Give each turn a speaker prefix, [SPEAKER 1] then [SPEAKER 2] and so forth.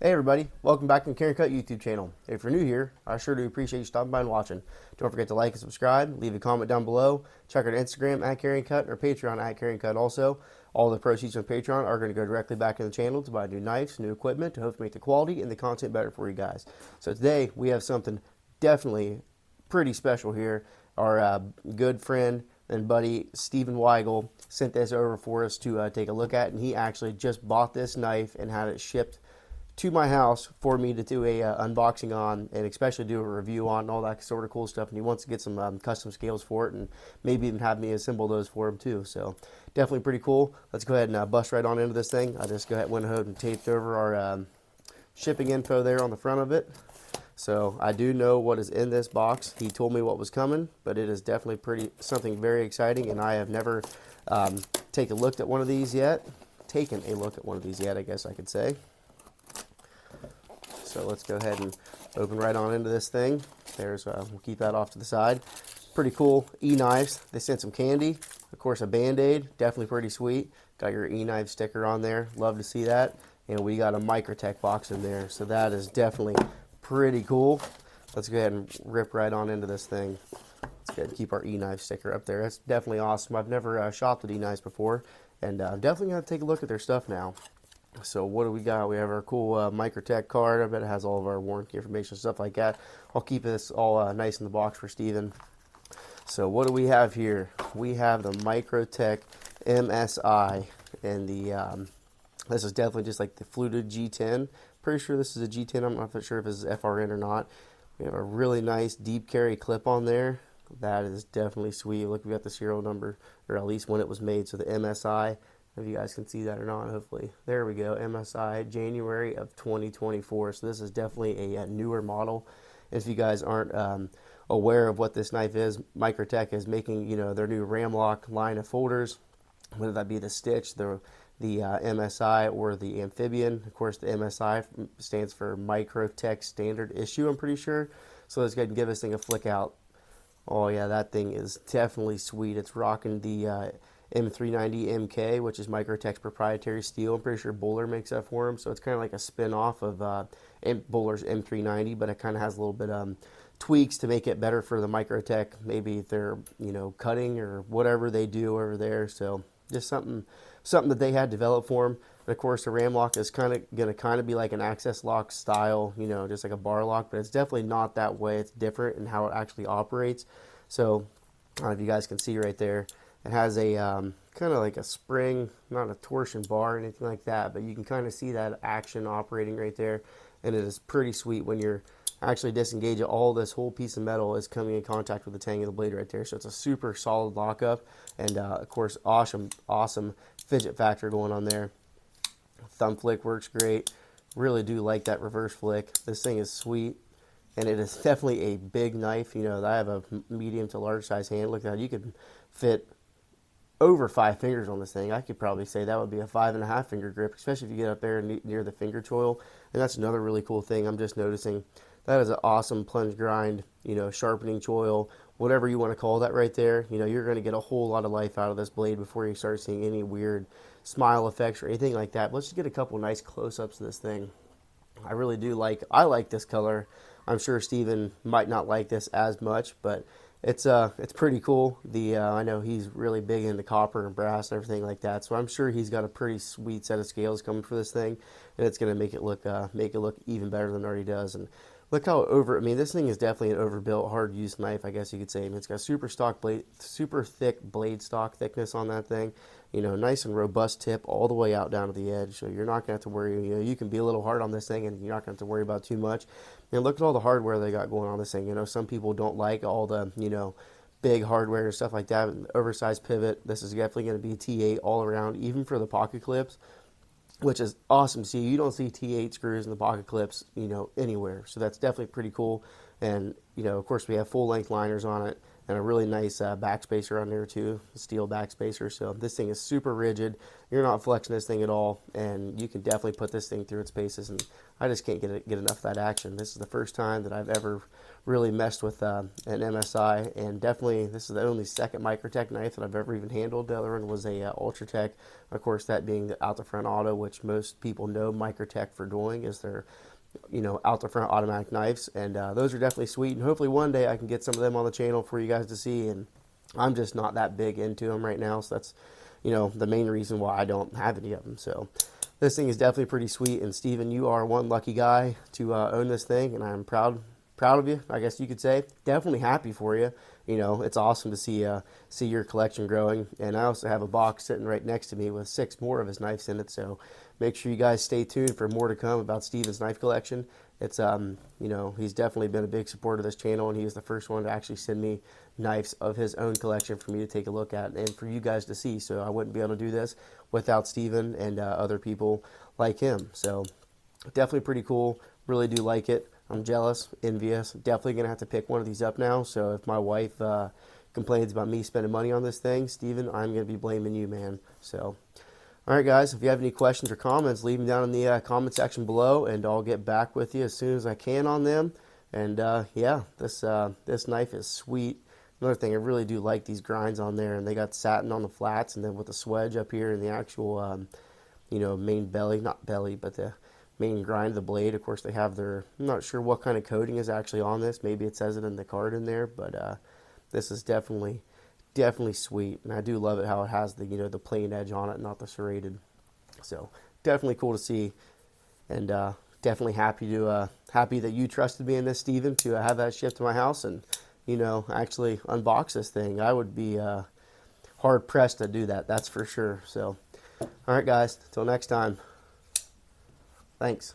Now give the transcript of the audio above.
[SPEAKER 1] Hey everybody, welcome back to the Carry and Cut YouTube channel. If you're new here, I sure do appreciate you stopping by and watching. Don't forget to like and subscribe, leave a comment down below, check our Instagram at Carry and Cut or Patreon at Carry and Cut also. All the proceeds from Patreon are going to go directly back in the channel to buy new knives, new equipment to hopefully make the quality and the content better for you guys. So today we have something definitely pretty special here. Our good friend and buddy Stephen Weigel sent this over for us to take a look at, and he actually just bought this knife and had it shipped to my house for me to do a unboxing on, and especially do a review on and all that sort of cool stuff. And he wants to get some custom scales for it and maybe even have me assemble those for him too. So definitely pretty cool. Let's go ahead and bust right on into this thing. I just went ahead and taped over our shipping info there on the front of it. So I do know what is in this box. He told me what was coming, but it is definitely something very exciting, and I have never taken a look at one of these yet. I guess I could say. So let's go ahead and open right on into this thing. We'll keep that off to the side. Pretty cool e-knives. They sent some candy, of course a Band-Aid, definitely pretty sweet. Got your e-knife sticker on there, love to see that. And we got a Microtech box in there, so that is definitely pretty cool. Let's go ahead and rip right on into this thing. Let's go ahead and keep our e-knife sticker up there. That's definitely awesome. I've never shopped at e-knives before, and I'm definitely going to take a look at their stuff now. So what do we got? We have our cool Microtech card. I bet it has all of our warranty information, stuff like that. I'll keep this all nice in the box for Steven. So what do we have here? We have the Microtech MSI, and the this is definitely just like the fluted G10. Pretty sure this is a G10. I'm not sure if this is FRN or not. We have a really nice deep carry clip on there. That is definitely sweet. Look, we got the serial number, or at least when it was made. So the MSI. If you guys can see that or not, hopefully. There we go, MSI, January of 2024. So this is definitely a newer model. If you guys aren't aware of what this knife is, Microtech is making, their new Ramlock line of folders, whether that be the Stitch, the MSI, or the Amphibian. Of course, the MSI stands for Microtech Standard Issue, I'm pretty sure. So let's go ahead and give this thing a flick out. Oh yeah, that thing is definitely sweet. It's rocking the M390 MK, which is Microtech's proprietary steel. I'm pretty sure Bowler makes that for them, so it's kind of like a spin-off of Bowler's M390, but it kind of has a little bit tweaks to make it better for the Microtech. Maybe they're cutting or whatever they do over there. So just something that they had developed for them. And of course, the ram lock is going to be like an access lock style, just like a bar lock, but it's definitely not that way. It's different in how it actually operates. So I don't know if you guys can see right there. It has a kind of like a spring, not a torsion bar or anything like that, but you can kind of see that action operating right there. And it is pretty sweet when you're actually disengaging. All this whole piece of metal is coming in contact with the tang of the blade right there. So it's a super solid lockup. And of course, awesome fidget factor going on there. Thumb flick works great. Really do like that reverse flick. This thing is sweet. And it is definitely a big knife. I have a medium to large size hand. Look at that. You could fit over 5 fingers on this thing. I could probably say that would be a 5.5 finger grip, especially if you get up there near the finger choil. And that's another really cool thing I'm just noticing. That is an awesome plunge grind, sharpening choil, whatever you want to call that right there. You're going to get a whole lot of life out of this blade before you start seeing any weird smile effects or anything like that. But let's just get a couple nice close-ups of this thing. I really do I like this color. I'm sure Steven might not like this as much, but it's pretty cool. I know he's really big into copper and brass and everything like that, so I'm sure he's got a pretty sweet set of scales coming for this thing, and it's going to make it look even better than it already does. And look how this thing is definitely an overbuilt, hard used knife, I guess you could say. It's got super thick blade stock thickness on that thing. Nice and robust tip all the way out down to the edge, so you're not going to have to worry. You can be a little hard on this thing, and you're not going to have to worry about too much. And look at all the hardware they got going on this thing. Some people don't like all the, big hardware and stuff like that. Oversized pivot. This is definitely going to be T8 all around, even for the pocket clips, which is awesome to see. You don't see T8 screws in the pocket clips, anywhere. So that's definitely pretty cool. And, of course, we have full-length liners on it. and a really nice backspacer on there too, steel backspacer. So this thing is super rigid. You're not flexing this thing at all, and you can definitely put this thing through its paces, and I just can't get enough of that action. This is the first time that I've ever really messed with an MSI, and definitely this is the only second Microtech knife that I've ever even handled. The other one was a Ultratech, of course, that being the out the front auto, which most people know Microtech for doing, is their out the front automatic knives, and those are definitely sweet, and hopefully one day I can get some of them on the channel for you guys to see. And I'm just not that big into them right now, so that's the main reason why I don't have any of them. So this thing is definitely pretty sweet, and Steven, you are one lucky guy to own this thing, and I'm proud of you, I guess you could say. Definitely happy for you. It's awesome to see your collection growing. And I also have a box sitting right next to me with 6 more of his knives in it, so make sure you guys stay tuned for more to come about Steven's knife collection. It's he's definitely been a big supporter of this channel, and he was the first one to actually send me knives of his own collection for me to take a look at and for you guys to see. So I wouldn't be able to do this without Steven and other people like him. So definitely pretty cool. Really do like it. I'm jealous, envious. Definitely going to have to pick one of these up now. So if my wife complains about me spending money on this thing, Steven, I'm going to be blaming you, man. So, all right, guys, if you have any questions or comments, leave them down in the comment section below, and I'll get back with you as soon as I can on them. And, yeah, this knife is sweet. Another thing, I really do like these grinds on there, and they got satin on the flats, and then with the swedge up here and the actual, main belly, not belly, but the main grind of the blade. Of course, they have their, I'm not sure what kind of coating is actually on this. Maybe it says it in the card in there, but this is definitely sweet, and I do love it how it has the the plain edge on it, not the serrated. So definitely cool to see, and definitely happy that you trusted me in this, Steven, to have that shipped to my house and actually unbox this thing. I would be hard pressed to do that, that's for sure. So all right, guys, till next time. Thanks.